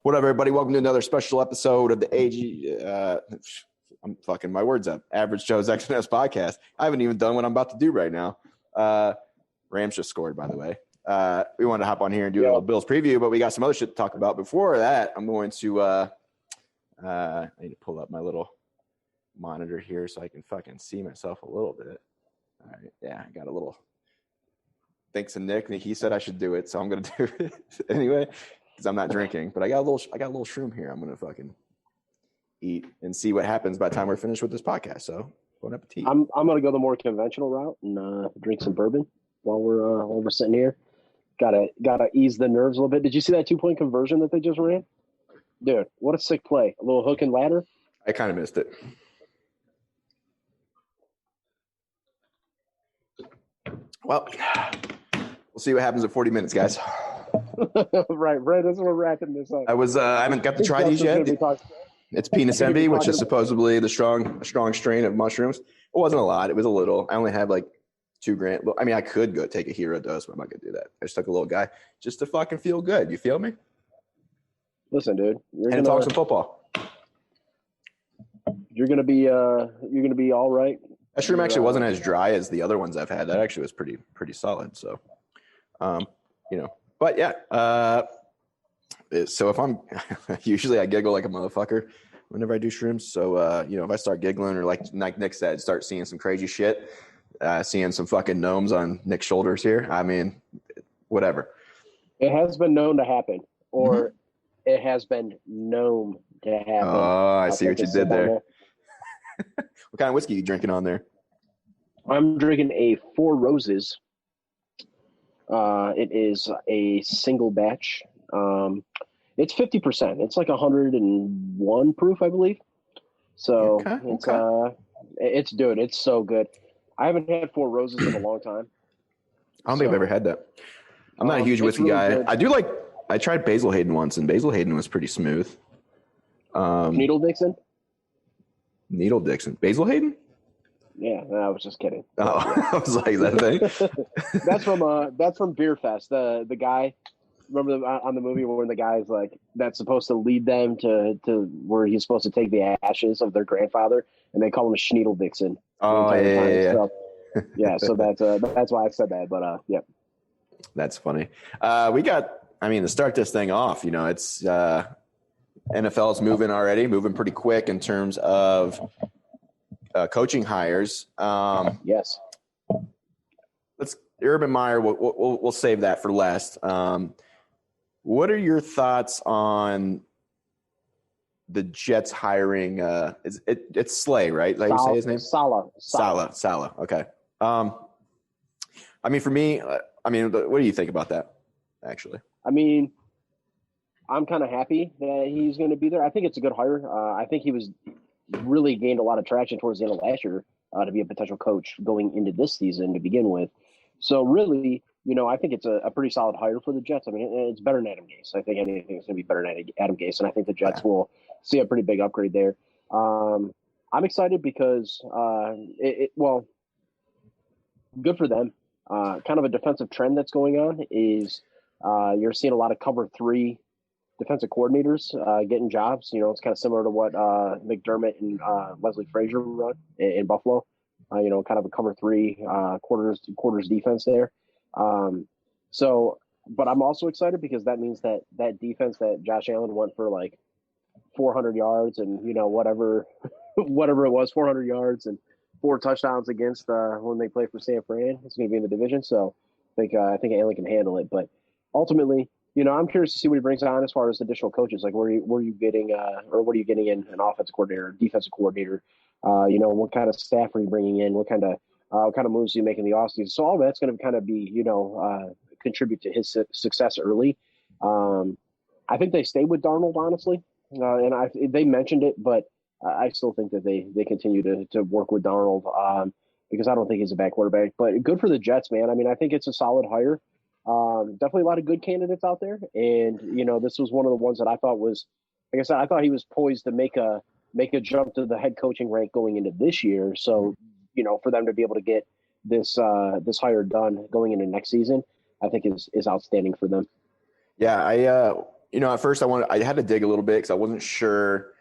What up, everybody? Welcome to another special episode of the I'm fucking my words up. Average Joe's XNS podcast. I haven't even done what I'm about to do right now. Rams just scored, by the way. We wanted to hop on here and do a little Bills preview, but we got some other shit to talk about. Before that, I'm going to I need to pull up my little monitor here so I can fucking see myself a little bit. All right, yeah, I got a little. Thanks to Nick. He said I should do it, so I'm gonna do it anyway. Because I'm not drinking, but I got a little shroom here. I'm gonna fucking eat and see what happens by the time we're finished with this podcast. So, bon appetit. I'm gonna go the more conventional route and drink some bourbon while we're sitting here. Gotta ease the nerves a little bit. Did you see that 2-point conversion that they just ran? Dude, what a sick play! A little hook and ladder. I kind of missed it. Well, we'll see what happens at 40 minutes, guys. right. As we're wrapping this up. I haven't got to try these yet. It's penis envy, which is supposedly the strong strain of mushrooms. It wasn't a lot. It was a little. I only had like 2 grams. I mean, I could go take a hero dose, but I'm not gonna do that. I just took a little guy just to fucking feel good. You feel me? Listen, dude. And talk some football. You're gonna be all right. That shroom actually wasn't as dry as the other ones I've had. That actually was pretty solid. So, But yeah, so if I'm usually I giggle like a motherfucker whenever I do shrooms. So if I start giggling or like Nick said, start seeing some crazy shit, seeing some fucking gnomes on Nick's shoulders here. I mean, whatever. It has been known to happen, or it has been known to happen. Oh, I see what you did there. What kind of whiskey are you drinking on there? I'm drinking a Four Roses. It is a single batch. It's 50%. It's like 101 proof, I believe. So it's so good. I haven't had Four Roses in a long time. I don't think I've ever had that. I'm not a huge whiskey guy. Good. I tried Basil Hayden once, and Basil Hayden was pretty smooth. Needle Dixon? Needle Dixon. Basil Hayden? Yeah, I was just kidding. Oh, I was like, is that a thing? That's from Beer Fest. The guy, remember on the movie when the guy's like that's supposed to lead them to where he's supposed to take the ashes of their grandfather, and they call him Schneedle Dixon. Oh yeah. So, yeah. So that's why I said that. But yeah, that's funny. To start this thing off, it's NFL's moving pretty quick in terms of coaching hires. Yes. Urban Meyer. We'll save that for last. What are your thoughts on the Jets hiring? It's Slay, right? Like you say his name? Salah. Okay. For me, what do you think about that? Actually, I'm kind of happy that he's going to be there. I think it's a good hire. I think he was really gained a lot of traction towards the end of last year to be a potential coach going into this season to begin with. So really, I think it's a pretty solid hire for the Jets. It's better than Adam Gase. I think anything's going to be better than Adam Gase, and I think the Jets will see a pretty big upgrade there. I'm excited because good for them. Kind of a defensive trend that's going on is you're seeing a lot of cover 3 defensive coordinators getting jobs. It's kind of similar to what McDermott and Leslie Frazier run in Buffalo. Kind of a cover 3 quarters defense there. But I'm also excited because that means that defense that Josh Allen went for like 400 yards and whatever it was, 400 yards and 4 touchdowns against when they play for San Fran. It's going to be in the division, so I think Allen can handle it. But ultimately, I'm curious to see what he brings on as far as additional coaches. Like, what are you getting in an offensive coordinator, defensive coordinator? What kind of staff are you bringing in? What kind of moves are you making in the offseason? So all that's going to kind of be, contribute to his success early. I think they stay with Darnold, honestly, and they mentioned it, but I still think that they continue to work with Darnold because I don't think he's a bad quarterback. But good for the Jets, man. I think it's a solid hire. Definitely a lot of good candidates out there. And, this was one of the ones that I thought was, like I said, I thought he was poised to make a jump to the head coaching rank going into this year. So, for them to be able to get this hire done going into next season, I think is outstanding for them. Yeah. at first I had to dig a little bit because I wasn't sure.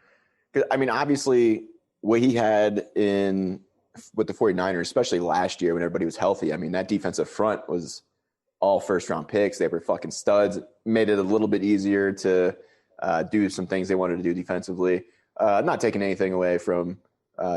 I mean, obviously, what he had with the 49ers, especially last year when everybody was healthy, I mean, that defensive front was all first-round picks. They were fucking studs. Made it a little bit easier to do some things they wanted to do defensively. Not taking anything away from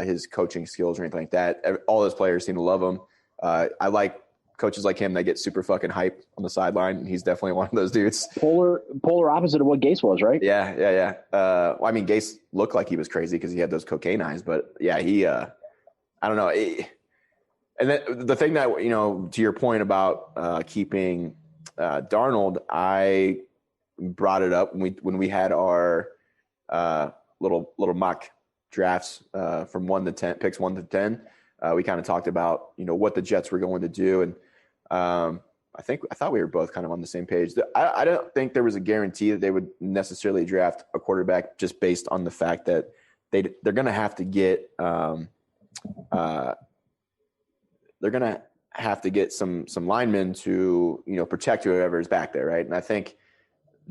his coaching skills or anything like that. All those players seem to love him. I like coaches like him that get super fucking hype on the sideline, and he's definitely one of those dudes. Polar opposite of what Gase was, right? Yeah. Well, I mean, Gase looked like he was crazy because he had those cocaine eyes, but yeah, he I don't know. And then the thing that, to your point about keeping Darnold, I brought it up when we had our little mock drafts from 1 to 10, picks 1 to 10. We kind of talked about, what the Jets were going to do. And I thought we were both kind of on the same page. I don't think there was a guarantee that they would necessarily draft a quarterback just based on the fact that they're going to have to get some linemen to, protect whoever is back there, right? And I think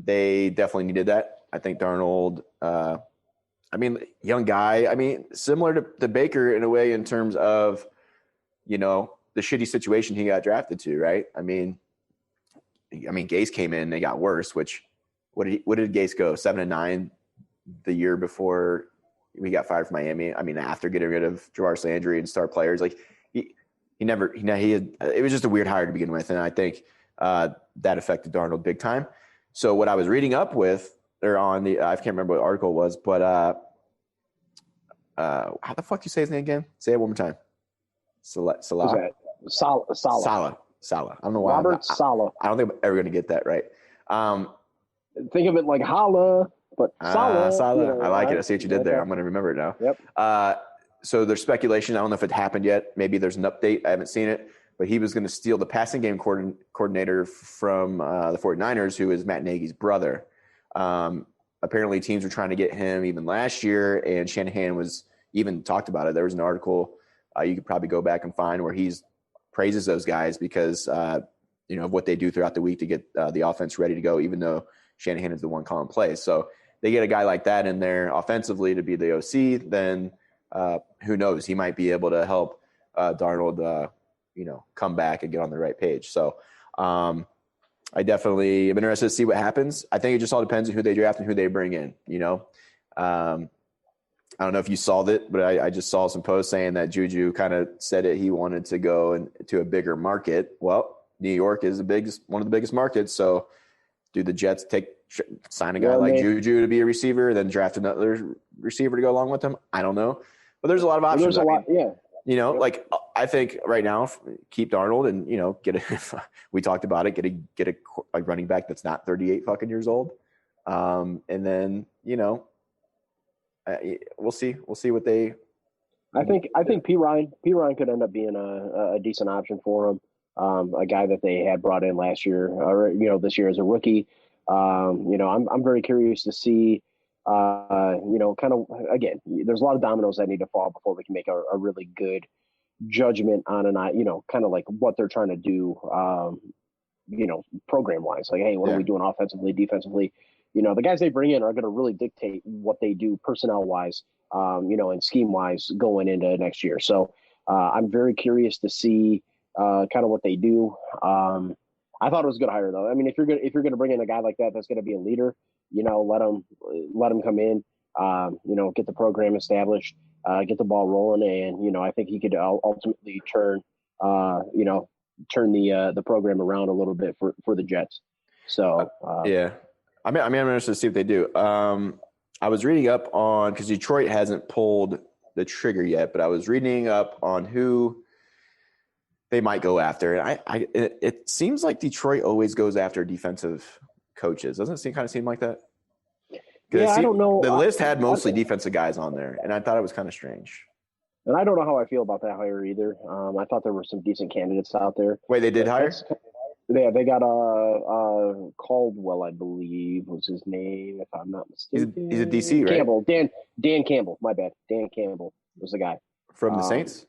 they definitely needed that. I think Darnold, young guy. Similar to Baker in a way in terms of, the shitty situation he got drafted to, right? I mean, Gase came in, they got worse. Which what did Gase go 7-9 the year before we got fired from Miami? I mean, after getting rid of Jarvis Landry and star players, like he had. It was just a weird hire to begin with, and I think that affected Darnold big time. So what I was reading up with, or on the, I can't remember what article it was, but how the fuck do you say his name again? Say it one more time. Salah. Salah. I don't know why. Robert Saleh. I don't think I'm ever going to get that right. Think of it like holla, but Saleh. Salah. I like it. I see what you did there. I'm going to remember it now. Yep. So there's speculation. I don't know if it happened yet. Maybe there's an update. I haven't seen it. But he was going to steal the passing game coordinator from the 49ers, who is Matt Nagy's brother. Apparently, teams were trying to get him even last year, and Shanahan was even talked about it. There was an article you could probably go back and find where he's praises those guys because of what they do throughout the week to get the offense ready to go, even though Shanahan is the one calling plays. So they get a guy like that in there offensively to be the OC, then who knows? He might be able to help Darnold, come back and get on the right page. So I definitely am interested to see what happens. I think it just all depends on who they draft and who they bring in, I don't know if you saw it, but I just saw some posts saying that Juju kind of said it. He wanted to go into a bigger market. Well, New York is one of the biggest markets. So do the Jets sign a guy like Juju to be a receiver, then draft another receiver to go along with him? I don't know. But there's a lot of options. There's a lot, yeah. Like I think right now, keep Darnold and, we talked about it, get a running back that's not 38 fucking years old. And then, we'll see what they. I think P. Ryan could end up being a decent option for him. A guy that they had brought in last year, or this year as a rookie. I'm very curious to see. Kind of again, there's a lot of dominoes that need to fall before we can make a really good judgment on kind of like what they're trying to do. Program wise, like, hey, what are we doing offensively, defensively? The guys they bring in are going to really dictate what they do personnel wise, and scheme wise going into next year. So I'm very curious to see kind of what they do. I thought it was a good hire though. I mean, if you're going to bring in a guy like that, that's going to be a leader, let him come in, get the program established, get the ball rolling. And, I think he could ultimately turn the program around a little bit for the Jets. So, yeah. I'm interested to see what they do. I was reading up on, because Detroit hasn't pulled the trigger yet, but I was reading up on who they might go after. And it seems like Detroit always goes after defensive coaches. Doesn't it kind of seem like that? Yeah, I don't know. The list had mostly defensive guys on there, and I thought it was kind of strange. And I don't know how I feel about that hire either. I thought there were some decent candidates out there. Wait, they did hire? Yeah, they got Caldwell, I believe, was his name, if I'm not mistaken. He's a DC, right? Campbell, Dan Campbell. My bad. Dan Campbell was the guy from the Saints.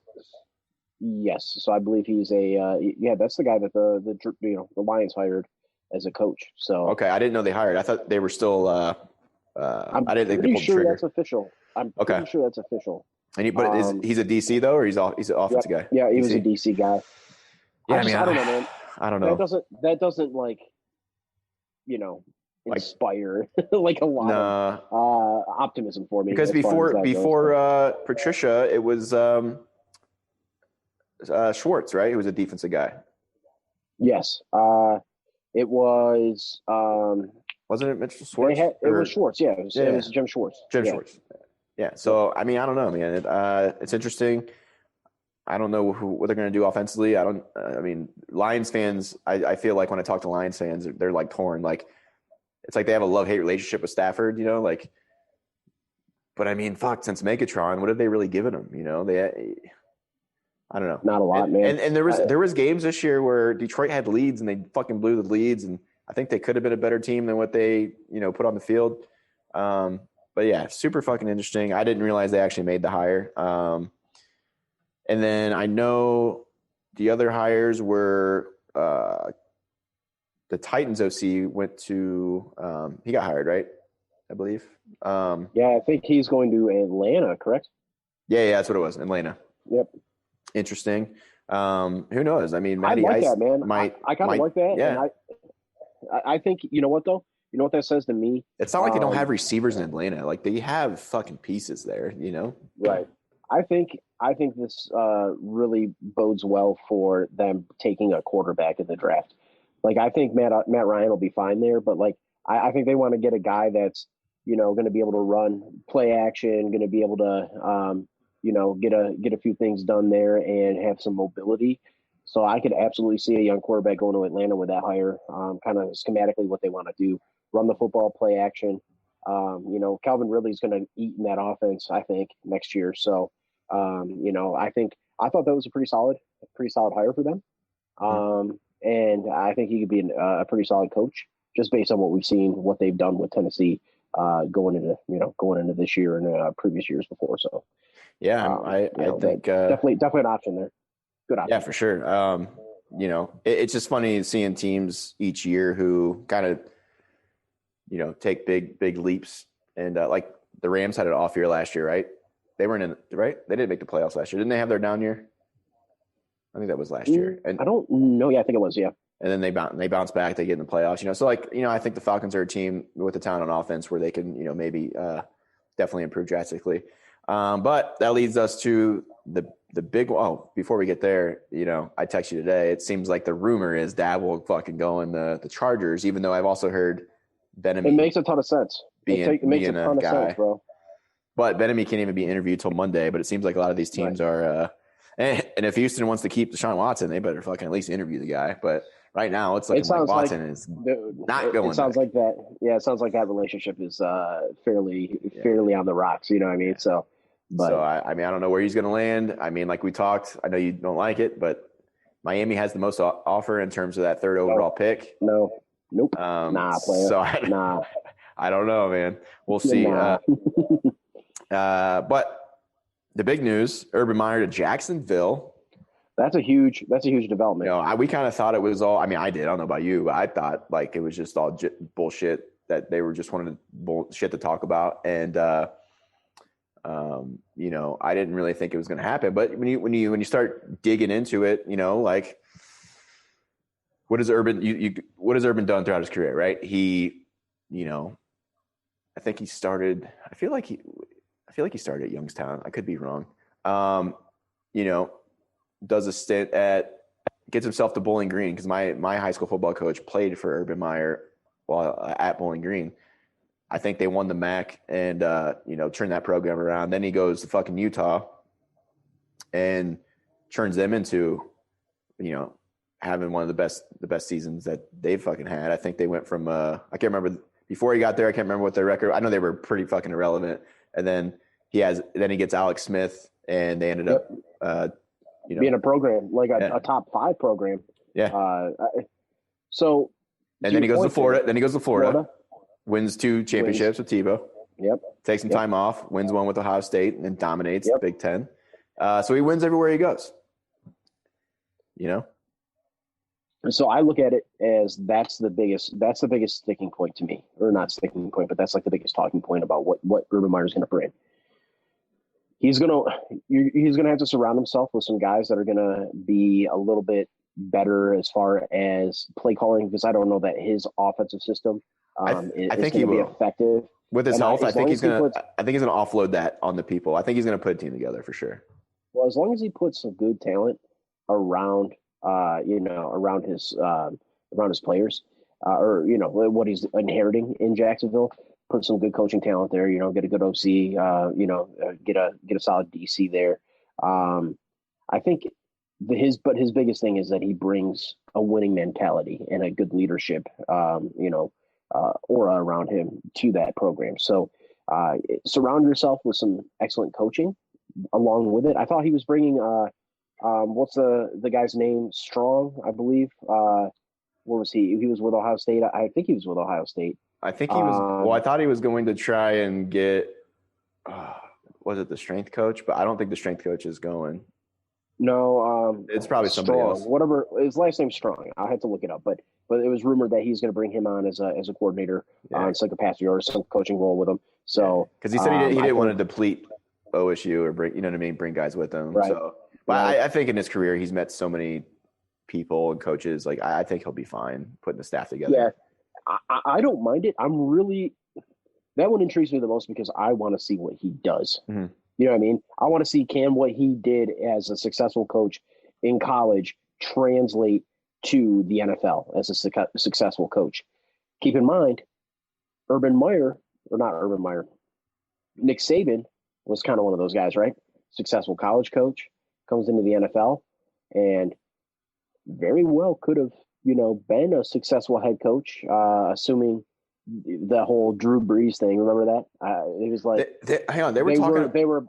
Yes, so I believe he's that's the guy that the Lions hired as a coach. So okay, I didn't know they hired. I thought they were still. I didn't think they pretty pulled the sure trigger. that's official. I'm Okay. pretty sure that's official. And he's a DC though, or he's an offensive guy? Yeah, he DC? was a DC guy. Yeah, I don't know, man. I don't know. That doesn't like, inspire like a lot of optimism for me. Because before Patricia, it was Schwartz, right? He was a defensive guy. Yes. It was. Wasn't it Mitchell Schwartz? It was Schwartz. Yeah, it was Jim Schwartz. Schwartz. Yeah. So I don't know, man. It's interesting. I don't know what they're going to do offensively. Lions fans. I feel like when I talk to Lions fans, they're like torn. Like it's like they have a love-hate relationship with Stafford. But since Megatron, what have they really given him? I don't know. Not a lot, man. And there was games this year where Detroit had leads and they fucking blew the leads, and I think they could have been a better team than what they put on the field. But yeah, super fucking interesting. I didn't realize they actually made the hire. And then I know the other hires were the Titans OC went to he got hired, right? I believe. Yeah, I think he's going to Atlanta, correct? Yeah, that's what it was. Atlanta. Yep. Interesting. Who knows? Matty Ice that, man. I kind of like that. Yeah. And I think, you know what, though? You know what that says to me? It's not like they don't have receivers in Atlanta. Like, they have fucking pieces there, Right. I think this really bodes well for them taking a quarterback in the draft. Like, I think Matt Ryan will be fine there, but, like, I think they want to get a guy that's, going to be able to run play action, going to be able to, get a few things done there and have some mobility. So I could absolutely see a young quarterback going to Atlanta with that hire, kind of schematically what they want to do, run the football, play action. Calvin Ridley's going to eat in that offense, I think, next year. So, I thought that was a pretty solid hire for them. And I think he could be a pretty solid coach just based on what we've seen, what they've done with Tennessee going into this year and previous years before. So, yeah, I think definitely an option there. Good option. Yeah, for sure. It's just funny seeing teams each year who kind of, take big leaps. And like the Rams had an off year last year, right? They weren't in, right? They didn't make the playoffs last year. Didn't they have their down year? I think that was last year. And I don't know. Yeah, I think it was. Yeah. And then they bounce back. They get in the playoffs. So I think the Falcons are a team with a talent on offense where they can, maybe definitely improve drastically. But that leads us to the big. Oh, before we get there, I text you today. It seems like the rumor is Dab will fucking go in the Chargers, even though I've also heard Benemy. It makes a ton of sense. It makes a ton of sense, bro. But Benemy can't even be interviewed till Monday. But it seems like a lot of these teams are. And if Houston wants to keep Deshaun Watson, they better fucking at least interview the guy. But right now, it's like Watson is not going. It sounds like that. Yeah, it sounds like that relationship is fairly on the rocks. You know what I mean? So. So, I don't know where he's going to land. Like we talked, I know you don't like it, but Miami has the most offer in terms of that third overall pick. Nope. Nah, player. So nah. I don't know, man. We'll see. Nah. But the big news, Urban Meyer to Jacksonville. That's a huge development. We kind of thought it was all, I did. I don't know about you, but I thought like it was just all bullshit that they were just wanted bullshit to talk about. And, I didn't really think it was going to happen, but when you start digging into it, like what has Urban done throughout his career, right? He, I think he started, I feel like he started at Youngstown. I could be wrong. Does a stint gets himself to Bowling Green. Cause my high school football coach played for Urban Meyer while at Bowling Green. I think they won the MAC and, turned that program around. Then he goes to fucking Utah and turns them into, having one of the best seasons that they've fucking had. I think they went from, I can't remember before he got there. I can't remember what their record. I know they were pretty fucking irrelevant. And then he gets Alex Smith and they ended up, being a program, like a top 5 program. Yeah. And then he goes to Florida. Wins 2 championships with Tebow. Yep. Takes some time off. Wins one with Ohio State and dominates the Big Ten. So he wins everywhere he goes. So I look at it as that's the biggest sticking point to me, or not sticking point, but that's like the biggest talking point about what Urban Meyer's going to bring. He's gonna have to surround himself with some guys that are gonna be a little bit better as far as play calling, because I don't know that his offensive system I is think he going to be will. effective With his health, I think he's gonna puts, offload that on the people. I think he's gonna put a team together for sure. well, as long as he puts some good talent around, around his players, or what he's inheriting in Jacksonville. Put some good coaching talent there. Get a good OC. Get a solid DC there. I think his biggest thing is that he brings a winning mentality and a good leadership, aura around him to that program. So surround yourself with some excellent coaching along with it. I thought he was bringing what's the guy's name? Strong, I believe. Where was he? He was with Ohio State. I think he was with Ohio State. I think he was. Well, I thought he was going to try and get. Was it the strength coach? But I don't think the strength coach is going. No, it's probably somebody Strong, else. Whatever his last name's Strong. I had to look it up, but it was rumored that he's going to bring him on as a coordinator on some capacity or some coaching role with him. So because he said he didn't want to deplete OSU or bring bring guys with him. Right. So, but I think in his career he's met so many people and coaches. Like I think he'll be fine putting the staff together. Yeah, I don't mind it. That one intrigues me the most because I want to see what he does. Mm-hmm. You know what I mean? I want to see what he did as a successful coach in college translate to the NFL as a successful coach. Keep in mind, Nick Saban was kind of one of those guys, right? Successful college coach, comes into the NFL, and very well could have, been a successful head coach, assuming the whole Drew Brees thing. Remember that? It was like they were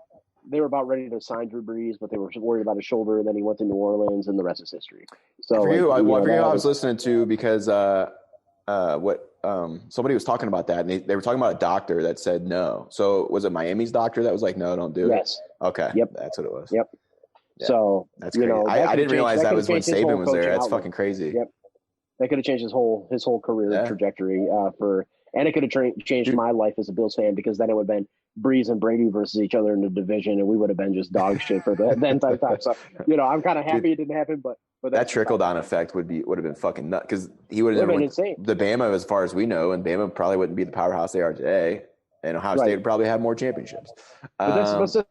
about ready to sign Drew Brees, but they were worried about his shoulder. And then he went to New Orleans, and the rest is history. So I forget who I was listening to because somebody was talking about that, and they were talking about a doctor that said no. So was it Miami's doctor that was like, no, don't do it? Yes. Okay. Yep. That's what it was. Yep. Yeah. So that's crazy. I didn't realize that was when Saban was there. That's fucking crazy. Yep. That could have changed his whole career trajectory and it could have changed my life as a Bills fan, because then it would have been Breeze and Brady versus each other in the division, and we would have been just dog shit for the entire time. So, I'm kind of happy it didn't happen, but that trickle down effect would have been fucking nuts, because he would have been insane. The Bama, as far as we know, and Bama probably wouldn't be the powerhouse they are today, and Ohio State would probably have more championships. But that's the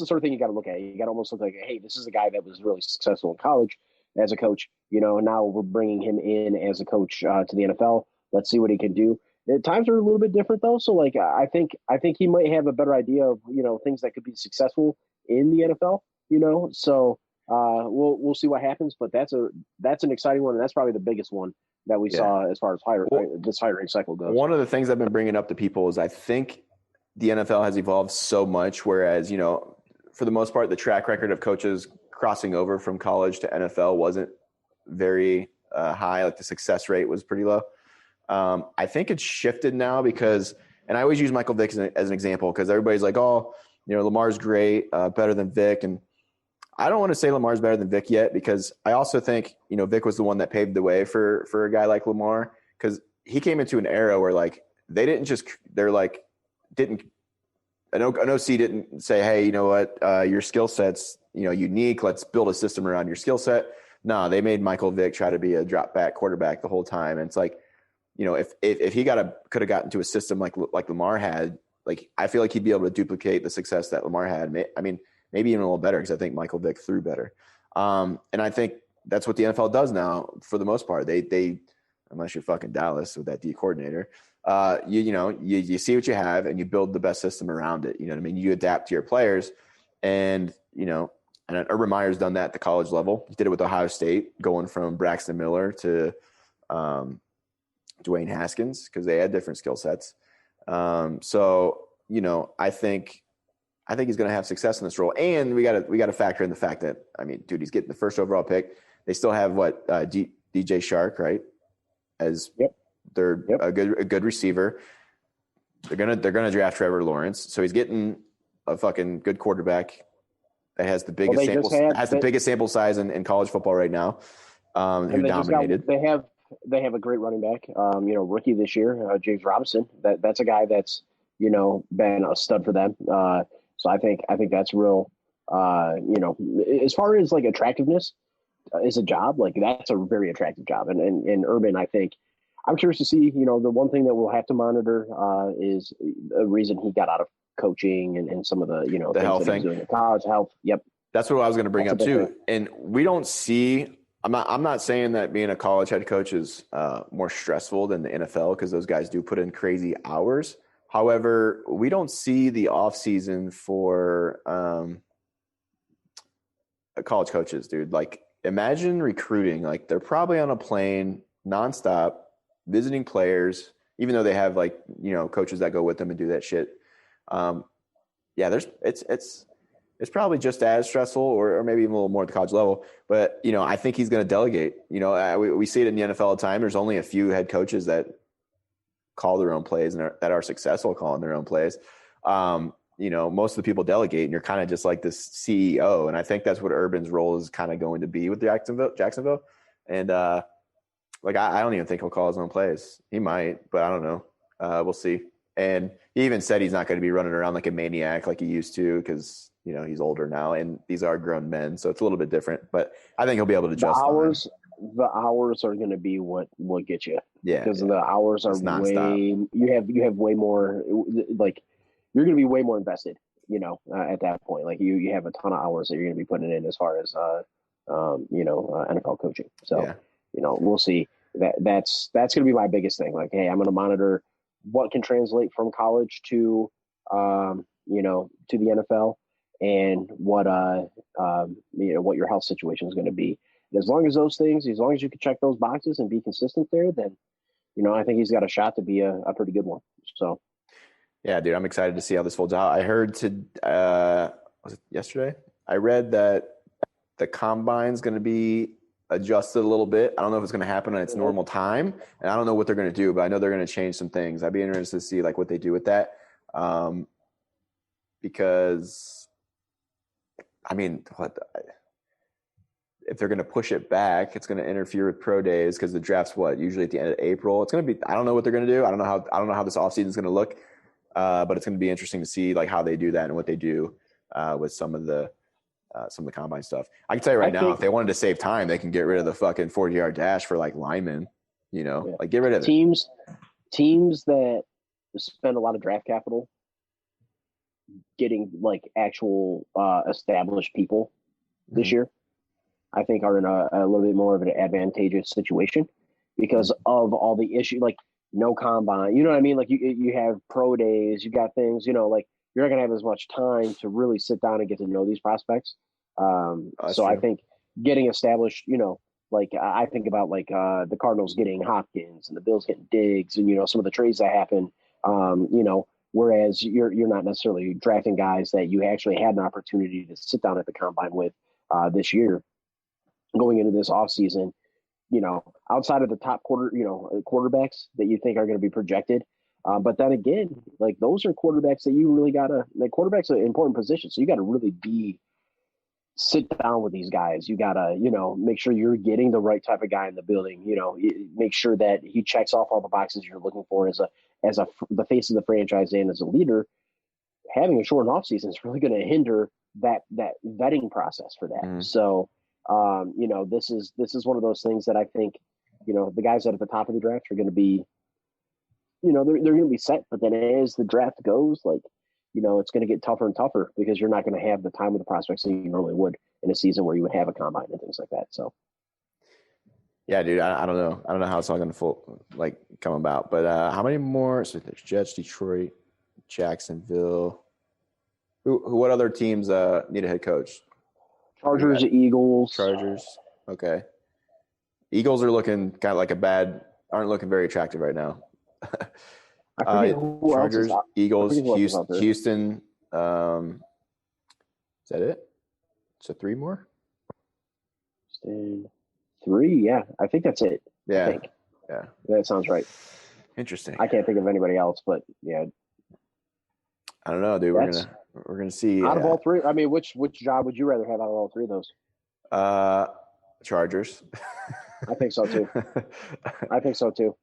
sort of thing you got to look at. You got to almost look like, hey, this is a guy that was really successful in college as a coach, and now we're bringing him in as a coach to the NFL. Let's see what he can do. The times are a little bit different though, so like I think he might have a better idea of things that could be successful in the NFL. So we'll see what happens, but that's an exciting one, and that's probably the biggest one that we saw as far as this hiring cycle goes. One of the things I've been bringing up to people is I think the NFL has evolved so much, whereas for the most part the track record of coaches crossing over from college to NFL wasn't very high. Like the success rate was pretty low. I think it's shifted now because, and I always use Michael Vick as an example because everybody's like, oh, Lamar's great, better than Vick. And I don't want to say Lamar's better than Vick yet, because I also think, Vick was the one that paved the way for a guy like Lamar, because he came into an era where like, an OC didn't say, hey, you know what, your skill set's, unique. Let's build a system around your skill set. No, they made Michael Vick try to be a drop back quarterback the whole time. And it's like, if he could have gotten to a system like Lamar had, like I feel like he'd be able to duplicate the success that Lamar had. I mean, maybe even a little better, because I think Michael Vick threw better. And I think that's what the NFL does now for the most part. They unless you're fucking Dallas with that D coordinator, you see what you have and you build the best system around it. You know what I mean? You adapt to your players, and and Urban Meyer's done that at the college level. He did it with Ohio State, going from Braxton Miller to Dwayne Haskins, because they had different skill sets. So I think he's going to have success in this role, and we got to factor in the fact that he's getting the first overall pick. They still have DJ Shark, right? As a good receiver. They're gonna draft Trevor Lawrence, so he's getting a fucking good quarterback that has the biggest biggest sample size in college football right now. who they dominated. They have a great running back. Rookie this year, James Robinson. That's a guy that's been a stud for them. So I think that's real. As far as like attractiveness is a job, like that's a very attractive job. And Urban, I think I'm curious to see. The one thing that we'll have to monitor is a reason he got out of coaching and some of the The things health that he's thing. doing in college. Health. Yep. That's what I was going to bring That's up a big too. thing. And we don't see. I'm not saying that being a college head coach is more stressful than the NFL because those guys do put in crazy hours. However, we don't see the off season for college coaches, dude. Like, imagine recruiting. Like, they're probably on a plane nonstop, visiting players, even though they have like coaches that go with them and do that shit. It's probably just as stressful or maybe even a little more at the college level. But, I think he's going to delegate. We see it in the NFL all the time. There's only a few head coaches that call their own plays and that are successful calling their own plays. Most of the people delegate and you're kind of just like this CEO. And I think that's what Urban's role is kind of going to be with Jacksonville. And I don't even think he'll call his own plays. He might, but I don't know. We'll see. And he even said he's not going to be running around like a maniac like he used to because he's older now, and these are grown men, so it's a little bit different. But I think he'll be able to adjust. The hours are going to be what get you. Yeah, because the hours are way. You have way more. Like you're going to be way more invested. At that point, like you have a ton of hours that you're going to be putting in as far as NFL coaching. So we'll see. That's going to be my biggest thing. Like, hey, I'm going to monitor what can translate from college to to the NFL. And what your health situation is going to be. And as long as you can check those boxes and be consistent there, then I think he's got a shot to be a pretty good one. So, yeah, dude, I'm excited to see how this folds out. I heard was it yesterday? I read that the combine's going to be adjusted a little bit. I don't know if it's going to happen at its normal time, and I don't know what they're going to do, but I know they're going to change some things. I'd be interested to see like what they do with that, because. I mean, if they're going to push it back, it's going to interfere with pro days because the draft's usually at the end of April. It's going to be. I don't know what they're going to do. I don't know how this offseason is going to look, but it's going to be interesting to see like how they do that and what they do with some of the combine stuff. I can tell you right now, if they wanted to save time, they can get rid of the fucking 40-yard dash for like linemen. Like get rid of teams that spend a lot of draft capital. Getting like actual established people this year, I think are in a little bit more of an advantageous situation because of all the issue, like no combine. You know what I mean? Like you have pro days, you got things. Like you're not gonna have as much time to really sit down and get to know these prospects. So true. I think getting established, like I think about like the Cardinals getting Hopkins and the Bills getting Diggs, and some of the trades that happen. Whereas you're not necessarily drafting guys that you actually had an opportunity to sit down at the combine with this year, going into this offseason, outside of the top quarterbacks that you think are going to be projected. But then again, like those are quarterbacks that you really got to – like quarterbacks are an important position. So you got to really sit down with these guys. You got to, make sure you're getting the right type of guy in the building, make sure that he checks off all the boxes you're looking for as the face of the franchise and as a leader. Having a short off season is really going to hinder that vetting process for that. So, this is one of those things that I think, the guys that are at the top of the draft are going to be, they're going to be set, but then as the draft goes, like, it's going to get tougher and tougher because you're not going to have the time with the prospects that you normally would in a season where you would have a combine and things like that. So, yeah, dude, I don't know. I don't know how it's all going to come about. But how many more? So there's Jets, Detroit, Jacksonville. What other teams need a head coach? Chargers, Eagles. Chargers. Okay. Eagles are looking kind of like aren't looking very attractive right now. Chargers, Eagles, Houston. Is that it? So 3 more? 3, yeah. I think that's it. Yeah. Yeah. That sounds right. Interesting. I can't think of anybody else, but yeah. I don't know, dude. We're gonna see. Out of all 3, I mean, which job would you rather have out of all 3 of those? Chargers. I think so too. I think so too.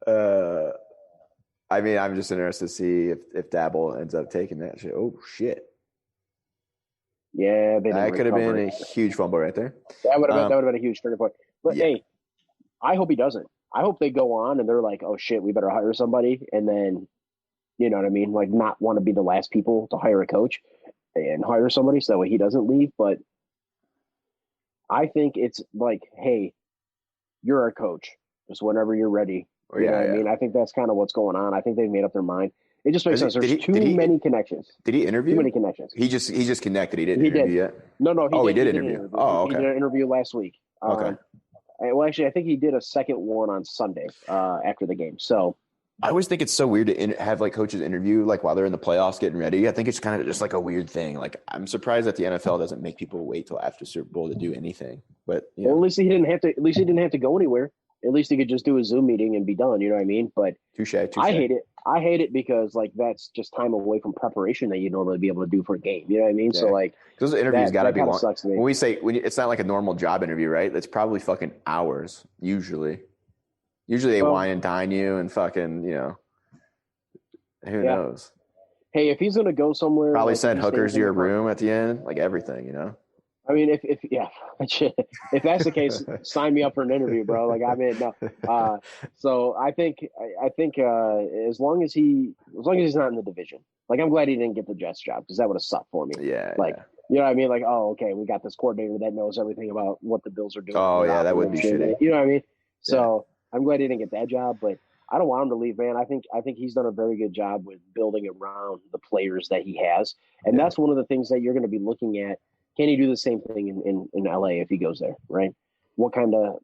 I mean, I'm just interested to see if Dabble ends up taking that shit. Oh shit! Yeah, they didn't That could have been recover a it. huge fumble right there. That would have been a huge turning point. But Yeah. hey, I hope he doesn't. I hope they go on and they're like, oh shit, we better hire somebody, and then you know what I mean, like not want to be the last people to hire a coach and hire somebody so that way he doesn't leave. But I think it's like, hey, you're our coach. Just whenever you're ready. Oh, You know yeah, what yeah. I mean? I think that's kind of what's going on. I think they've made up their mind. It just makes sense. Did There's he- too did he- many connections. Did he interview? Too many connections. He just connected. He didn't He interview did. yet. No, He did interview. Oh, He okay. did an interview last week. Okay. Well, actually, I think he did a second one on Sunday after the game. So I always think it's so weird to have like coaches interview like while they're in the playoffs getting ready. I think it's kind of just like a weird thing. Like I'm surprised that the NFL doesn't make people wait till after Super Bowl to do anything. But you know. Well, at least he didn't have to. At least he didn't have to go anywhere. At least he could just do a Zoom meeting and be done. You know what I mean? But Touche. I hate it. I hate it because like that's just time away from preparation that you normally be able to do for a game. You know what I mean? Yeah. So like those interviews got to be long. Sucks to me. When we say it's not like a normal job interview, right? It's probably fucking hours usually. Usually they wine and dine you and fucking who knows. Hey, if he's gonna go somewhere, Probably like, send hookers to your room at the end, like everything. I mean, if that's the case, sign me up for an interview, bro. Like I'm in. No, so I think as long as he's not in the division, like I'm glad he didn't get the Jets job because that would have sucked for me. Yeah, like you know what I mean. Like okay, we got this coordinator that knows everything about what the Bills are doing. Oh yeah, that would be shitty. You know what I mean? So I'm glad he didn't get that job, but I don't want him to leave, man. I think he's done a very good job with building around the players that he has, and that's one of the things that you're going to be looking at. Can he do the same thing in LA if he goes there, right? What kind of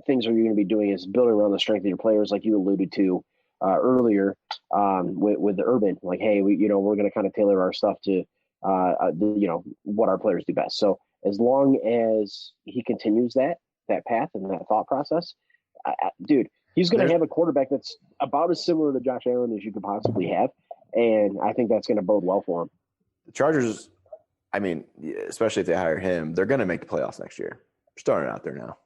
things are you going to be doing is building around the strength of your players, like you alluded to earlier with the Urban. Like, hey, we're going to kind of tailor our stuff to what our players do best. So as long as he continues that path and that thought process, dude, he's going to have a quarterback that's about as similar to Josh Allen as you could possibly have, and I think that's going to bode well for him. The Chargers, I mean, especially if they hire him, they're going to make the playoffs next year. They're starting out there now.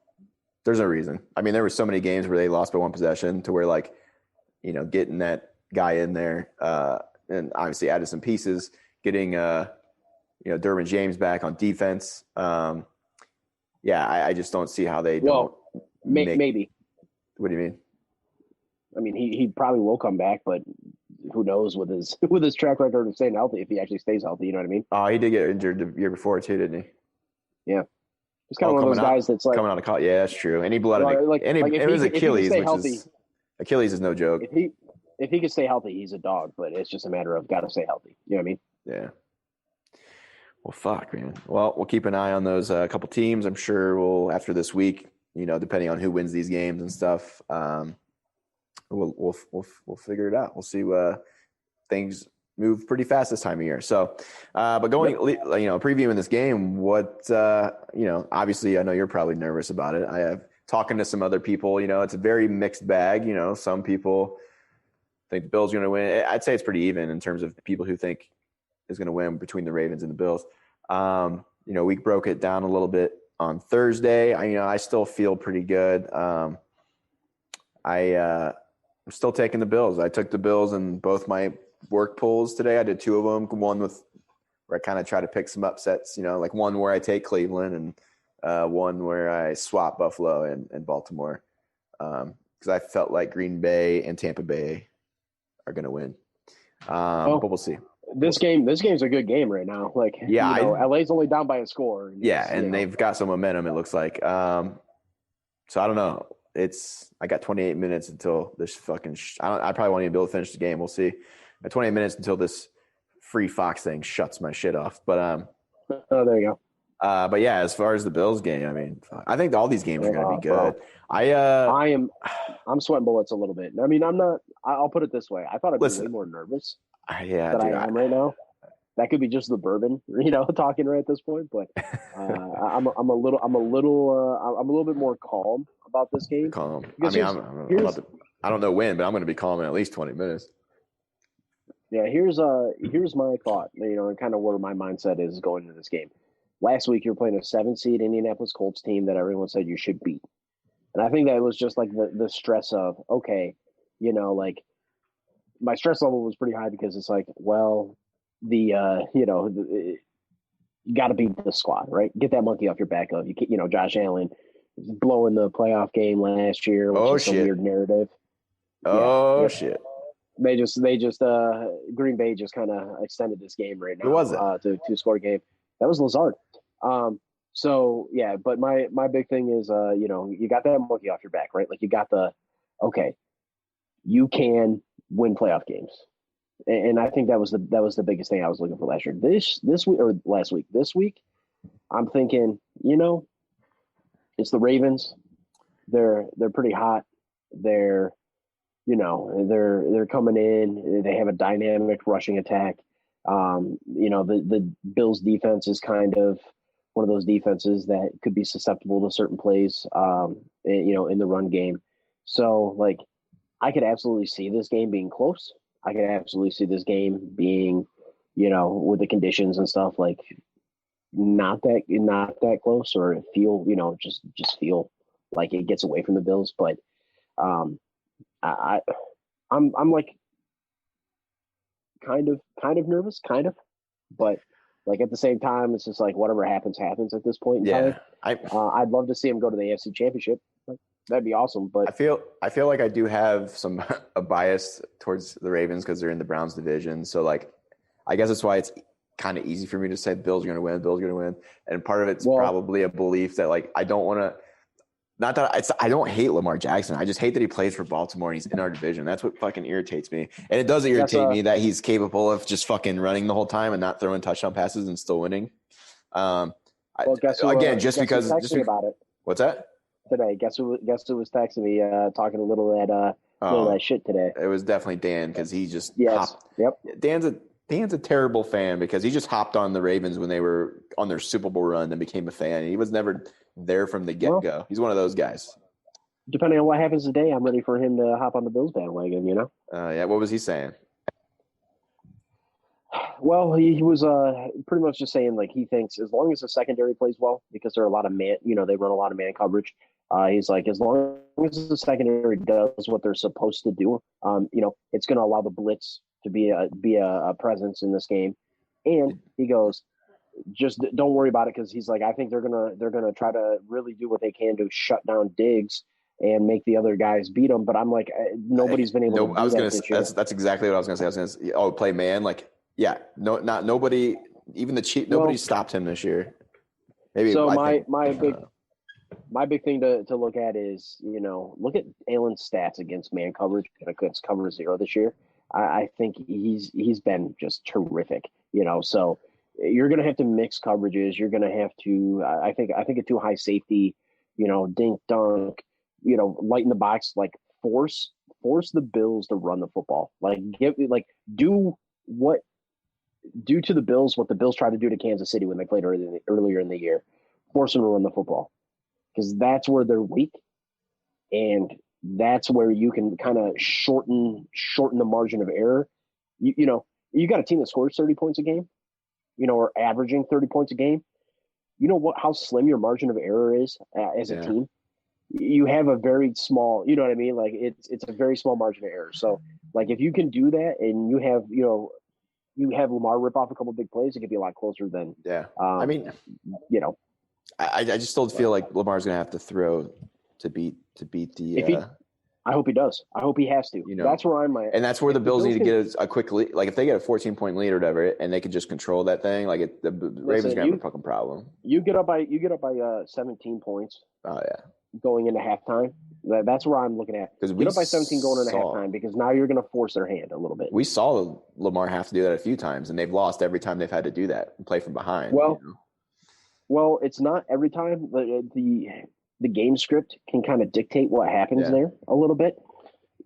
There's no reason. I mean, there were so many games where they lost by one possession to where, like, getting that guy in there and obviously added some pieces, getting, Derwin James back on defense. I just don't see how they don't. Maybe. What do you mean? I mean, he probably will come back, but who knows with his track record of staying healthy if he actually stays healthy. You know what I mean? Oh, he did get injured the year before too, didn't he? Yeah, he's kind of one of those guys that's like coming out of college. Yeah, that's true. And he blew out it was Achilles, Achilles is no joke. If he can stay healthy, he's a dog. But it's just a matter of got to stay healthy. You know what I mean? Yeah. Well, fuck, man. Well, we'll keep an eye on those couple teams. I'm sure we'll after this week. Depending on who wins these games and stuff. We'll figure it out. We'll see things move pretty fast this time of year. So, but previewing this game, what obviously I know you're probably nervous about it. I have talking to some other people. It's a very mixed bag. Some people think the Bills are going to win. I'd say it's pretty even in terms of the people who think is going to win between the Ravens and the Bills. We broke it down a little bit on Thursday. I still feel pretty good. I'm still taking the Bills. I took the Bills in both my work polls today. I did two of them. One where I kind of try to pick some upsets, like one where I take Cleveland and one where I swap Buffalo and Baltimore. Because I felt like Green Bay and Tampa Bay are going to win. But we'll see. This game's a good game right now. Like, LA's only down by a score. And they've got some momentum, it looks like. So I don't know. I got 28 minutes until this fucking. I probably won't even be able to finish the game. We'll see. 28 minutes until this free Fox thing shuts my shit off. But there you go. But yeah, as far as the Bills game, I mean, I think all these games are going to be good. I'm sweating bullets a little bit. I mean, I'm not. I'll put it this way. I thought I'd be way more nervous than I am right now. That could be just the bourbon, talking right at this point. But I'm a little bit more calm about this game. Calm. I mean, I don't know when, but I'm going to be calm in at least 20 minutes. Yeah, here's my thought. And kind of where my mindset is going into this game. last week you're playing a 7-seed Indianapolis Colts team that everyone said you should beat. And I think that was just like the stress of, okay, like my stress level was pretty high because it's like, well, you got to beat the squad, right? Get that monkey off your back of Josh Allen blowing the playoff game last year, which is some weird narrative. Shit. They just Green Bay just kind of extended this game right now. Who was it? To score a game. That was Lazard. So yeah, but my big thing is you got that monkey off your back, right? Like you got you can win playoff games. And I think that was the biggest thing I was looking for last year. This week or last week. This week, I'm thinking, it's the Ravens. They're pretty hot. They're coming in. They have a dynamic rushing attack. The Bills defense is kind of one of those defenses that could be susceptible to certain plays, in the run game. So like, I could absolutely see this game being close. I could absolutely see this game being, with the conditions and stuff, like not that close, or feel, just feel like it gets away from the Bills. But I'm like kind of nervous, but like at the same time, it's just like whatever happens at this point in time. I'd love to see him go to the AFC Championship. That'd be awesome. But I feel like I do have a bias towards the Ravens because they're in the Browns division. So like, I guess that's why it's kind of easy for me to say Bills are going to win. And part of it's probably a belief that like, I don't want to, not that I don't hate Lamar Jackson. I just hate that he plays for Baltimore and he's in our division. That's what fucking irritates me. And it does irritate me that he's capable of just fucking running the whole time and not throwing touchdown passes and still winning. Guess who about it. What's that? Today, guess who was texting me, talking a little that shit today. It was definitely Dan because he just hopped. Yep. Dan's a terrible fan because he just hopped on the Ravens when they were on their Super Bowl run and became a fan. He was never there from the get-go. Well, he's one of those guys. Depending on what happens today, I'm ready for him to hop on the Bills bandwagon, What was he saying? Well, he was pretty much just saying like he thinks as long as the secondary plays well, because there are a lot of they run a lot of man coverage. He's like, as long as the secondary does what they're supposed to do, it's going to allow the blitz to be a presence in this game. And he goes, just don't worry about it, because he's like, I think they're gonna try to really do what they can to shut down Diggs and make the other guys beat them. But I'm like, nobody's been able to do that. That's exactly what I was going to say. I was going to say, play man. Like, yeah, nobody, even the Chiefs, nobody stopped him this year. Maybe. So my big thing to look at is, look at Allen's stats against man coverage and against cover zero this year. I think he's been just terrific, so you're going to have to mix coverages. You're going to have to, I think a too high safety, dink dunk, lighten the box, like force the Bills to run the football, do to the Bills what the Bills tried to do to Kansas City when they played earlier in the year. Force them to run the football, because that's where they're weak, and that's where you can kind of shorten the margin of error. You got a team that scores 30 points a game, or averaging 30 points a game. How slim your margin of error is as a team. You have a very small, you know what I mean? Like it's a very small margin of error. So like if you can do that and you have Lamar rip off a couple of big plays, it could be a lot closer than. Yeah. I just still feel like Lamar's going to have to throw to beat the. I hope he does. I hope he has to. That's where I'm at. And that's where the Bills need to get a quick lead. Like if they get a 14-point lead or whatever, and they could just control that thing, like the Ravens gonna have a fucking problem. You get up by 17 points. Oh yeah. Going into halftime, that's where I'm looking at. Because get up by 17 going into halftime, because now you're going to force their hand a little bit. We saw Lamar have to do that a few times, and they've lost every time they've had to do that and play from behind. Well, it's not every time. The game script can kind of dictate what happens there a little bit.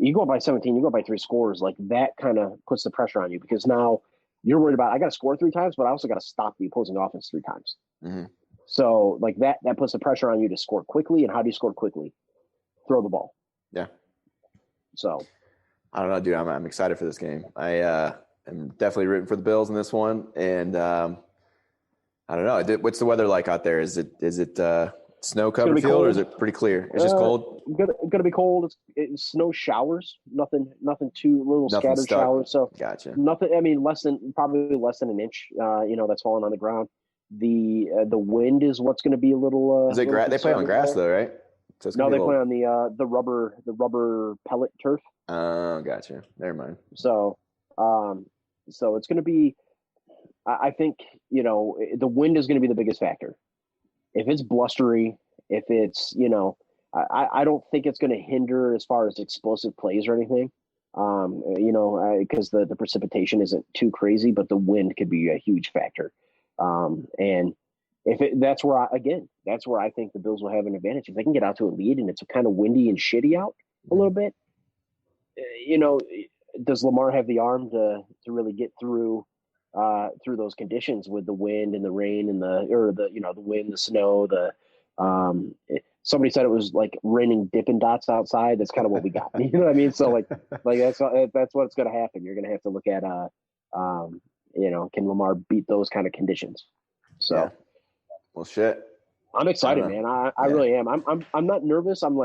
You go up by 17, you go up by 3 scores, like that kind of puts the pressure on you, because now you're worried about, I got to score 3 times, but I also got to stop the opposing offense 3 times. Mm-hmm. So like that puts the pressure on you to score quickly. And how do you score quickly? Throw the ball. Yeah. So I don't know, dude. I'm excited for this game. I am definitely rooting for the Bills in this one, and I don't know. What's the weather like out there? Is it snow covered field cold. or is it pretty clear? It's just cold. Gonna be cold. It's snow showers. Nothing too little Nothing scattered stuck. showers. So Gotcha. nothing. I mean, probably less than an inch. That's falling on the ground. The wind is what's going to be a little. Is it grass? They play on grass though, right? So No, they play on the rubber pellet turf. Oh, gotcha. Never mind. So it's going to be. I think the wind is going to be the biggest factor. If it's blustery, if it's I don't think it's going to hinder as far as explosive plays or anything. Because the precipitation isn't too crazy, but the wind could be a huge factor. And that's where I think the Bills will have an advantage. If they can get out to a lead and it's kind of windy and shitty out a little bit, does Lamar have the arm to really get through those conditions with the wind and the rain and the wind, the snow, somebody said it was like raining Dippin' Dots outside. That's kind of what we got. You know what I mean? So like that's what's going to happen. You're going to have to look at, can Lamar beat those kind of conditions? So, yeah. Well, shit. I'm excited, man. I really am. I'm not nervous. I'm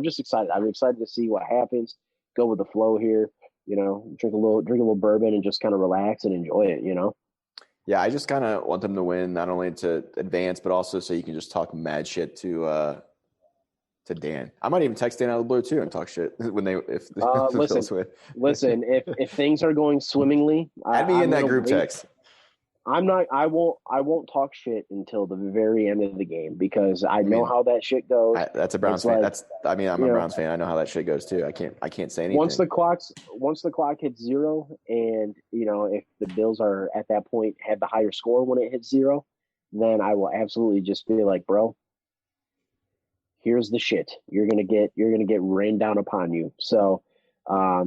just excited. I'm excited to see what happens. Go with the flow here. Drink a little bourbon and just kind of relax and enjoy it. Yeah, I just kind of want them to win, not only to advance, but also so you can just talk mad shit to Dan. I might even text Dan out of the blue too and talk shit if listen. If things are going swimmingly, add me in that group text. I won't talk shit until the very end of the game because I know how that shit goes. That's a Browns fan. I'm a Browns fan. I know how that shit goes too. I can't say anything. Once the clock hits zero, and if the Bills are at that point have the higher score when it hits zero, then I will absolutely just be like, bro, here's the shit. You're gonna get rained down upon you. So, but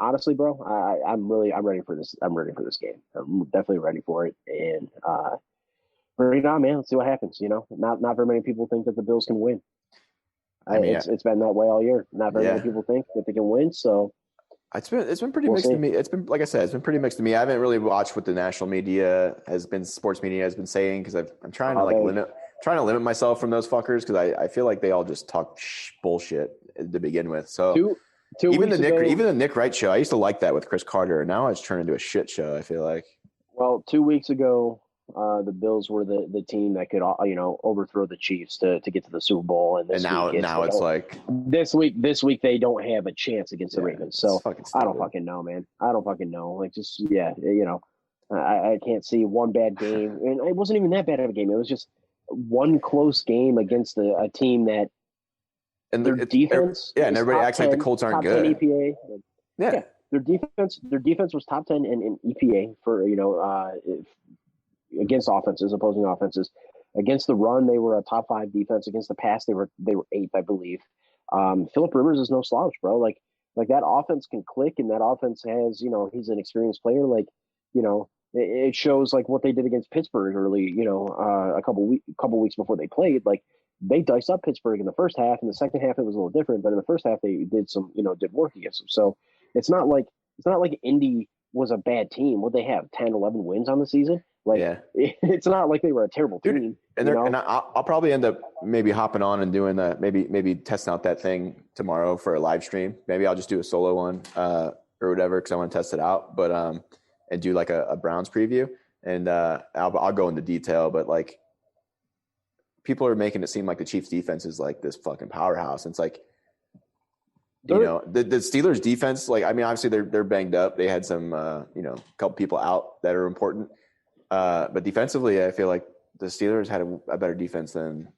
honestly, bro, I'm ready for this. I'm ready for this game. I'm definitely ready for it. And bring it on, man. Let's see what happens. Not very many people think that the Bills can win. It's been that way all year. Not very many people think that they can win. So it's been pretty mixed to me. It's been, like I said, it's been pretty mixed to me. I haven't really watched what the national media sports media has been saying because I'm trying to limit myself from those fuckers because I feel like they all just talk bullshit to begin with. So. Even the Nick Wright show, I used to like that with Chris Carter. Now it's turned into a shit show, I feel like. Well, 2 weeks ago, the Bills were the team that could overthrow the Chiefs to get to the Super Bowl, and now it's like this week they don't have a chance against the Ravens. So I don't fucking know, man. I don't fucking know. Like I can't see one bad game, and it wasn't even that bad of a game. It was just one close game against a team that. And their defense, and everybody acts like the Colts aren't good. EPA. Yeah, their defense was top 10 in EPA for against opposing offenses. Against the run, they were a top 5 defense. Against the pass, they were 8th, I believe. Phillip Rivers is no slouch, bro. Like that offense can click, and that offense has he's an experienced player. It shows like what they did against Pittsburgh early. A couple weeks before they played, like. They diced up Pittsburgh in the first half. In the second half, it was a little different. But in the first half, they did did work against them. So it's not like Indy was a bad team. Would they have 10, 11 wins on the season? It's not like they were a terrible team. And I'll probably end up maybe hopping on and doing that. Maybe testing out that thing tomorrow for a live stream. Maybe I'll just do a solo one or whatever because I want to test it out. But and do like a Browns preview, and I'll go into detail. But like. People are making it seem like the Chiefs defense is like this fucking powerhouse. And it's like, the Steelers defense, like, I mean, obviously they're banged up. They had some, couple people out that are important. But defensively, I feel like the Steelers had a better defense than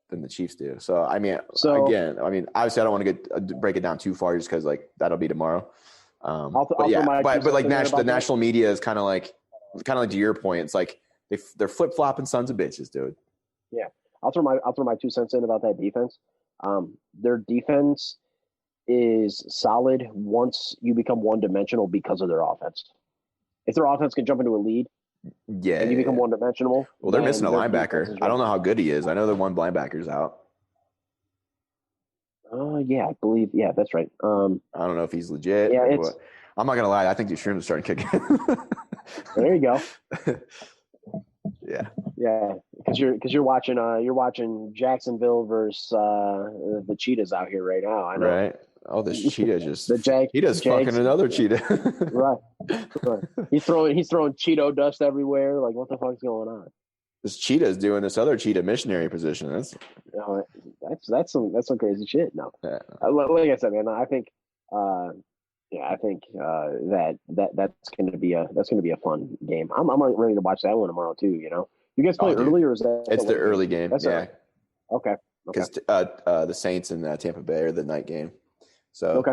the Chiefs do. So, obviously I don't want to break it down too far just because like that'll be tomorrow. The national media is kind of like to your point. It's like they're flip flopping sons of bitches, dude. Yeah. I'll throw my 2 cents in about that defense. Their defense is solid once you become one-dimensional because of their offense. If their offense can jump into a lead, and you become one-dimensional. Well, they're missing a linebacker. I don't know how good he is. I know the one linebacker's out. Yeah, I believe. Yeah, that's right. I don't know if he's legit. Yeah, I'm not gonna lie. I think these shrooms are starting kicking. There you go. Yeah, because you're watching Jacksonville versus the Cheetahs out here right now. I know. Right. Oh, this cheetah just Cheetah's fucking another cheetah. right. He's throwing Cheeto dust everywhere. Like, what the fuck's going on? This cheetah is doing this other cheetah missionary position. That's some crazy shit. No, yeah. Like I said, man, I think that's going to be a fun game. I'm ready to watch that one tomorrow too. You know, you guys play early or is that? It's the early game. Yeah. Okay. Because the Saints and Tampa Bay are the night game. So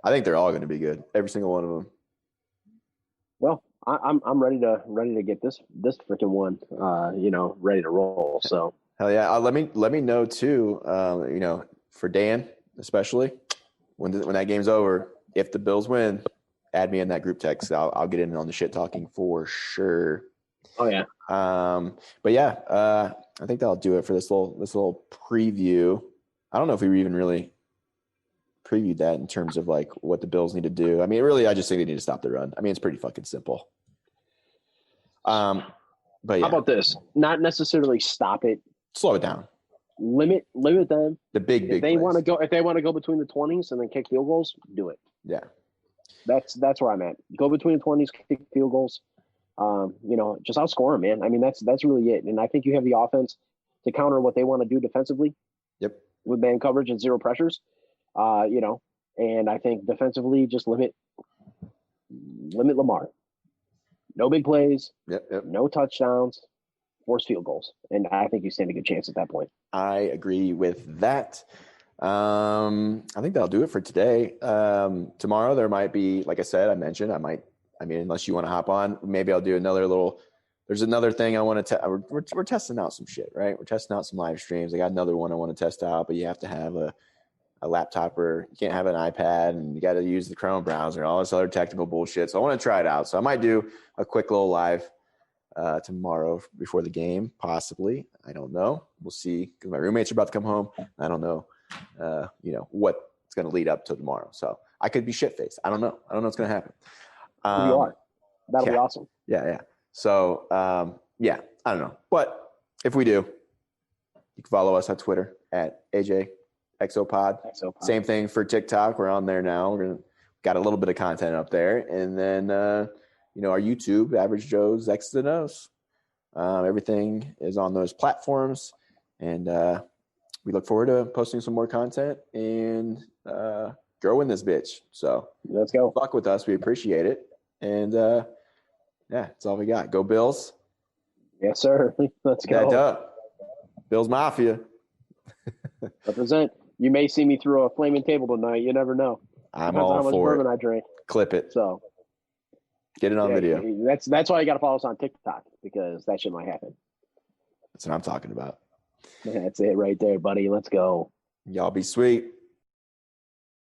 I think they're all going to be good. Every single one of them. Well, I'm ready to get this freaking one, ready to roll. So hell yeah. Let me know too. For Dan especially, when that game's over, if the Bills win, add me in that group text. I'll get in on the shit talking for sure. Oh yeah. But yeah, I think that'll do it for this little preview. I don't know if we even really previewed that in terms of like what the Bills need to do. I mean, really, I just think they need to stop the run. I mean, it's pretty fucking simple. But yeah. How about this? Not necessarily stop it. Slow it down. Limit them. The big if they want to go between the 20s and then kick field goals, do it. Yeah. That's where I'm at. Go between the 20s, kick field goals. Just outscore them, man. I mean, that's really it. And I think you have the offense to counter what they want to do defensively. Yep. With man coverage and zero pressures. And I think defensively, just limit Lamar. No big plays. Yep. No touchdowns. Force field goals. And I think you stand a good chance at that point. I agree with that. I think that'll do it for today. Tomorrow there might be, like I said, unless you want to hop on, maybe I'll do there's another thing I want to we're testing out some shit, right? We're testing out some live streams. I got another one I want to test out, but you have to have a laptop, or you can't have an iPad, and you got to use the Chrome browser, all this other technical bullshit. So I want to try it out. So I might do a quick little live tomorrow before the game, possibly. I don't know. We'll see, because my roommates are about to come home. I don't know, what's going to lead up to tomorrow. So I could be shit-faced. I don't know what's going to happen. You are. That'll be awesome. Yeah. So, I don't know. But if we do, you can follow us on Twitter at AJXO Pod. Same thing for TikTok. We're on there now. Got a little bit of content up there. And then, our YouTube, Average Joe's X's and O's. Everything is on those platforms. And we look forward to posting some more content and growing this bitch. So let's go. Fuck with us. We appreciate it. And that's all we got. Go Bills. Yes, sir. Let's go. That up. Bills Mafia. Represent. You may see me through a flaming table tonight. You never know. I'm Depends all on how much for bourbon it. I drink. Clip it. So get it on video. That's why you got to follow us on TikTok, because that shit might happen. That's what I'm talking about. That's it right there, buddy. Let's go. Y'all be sweet.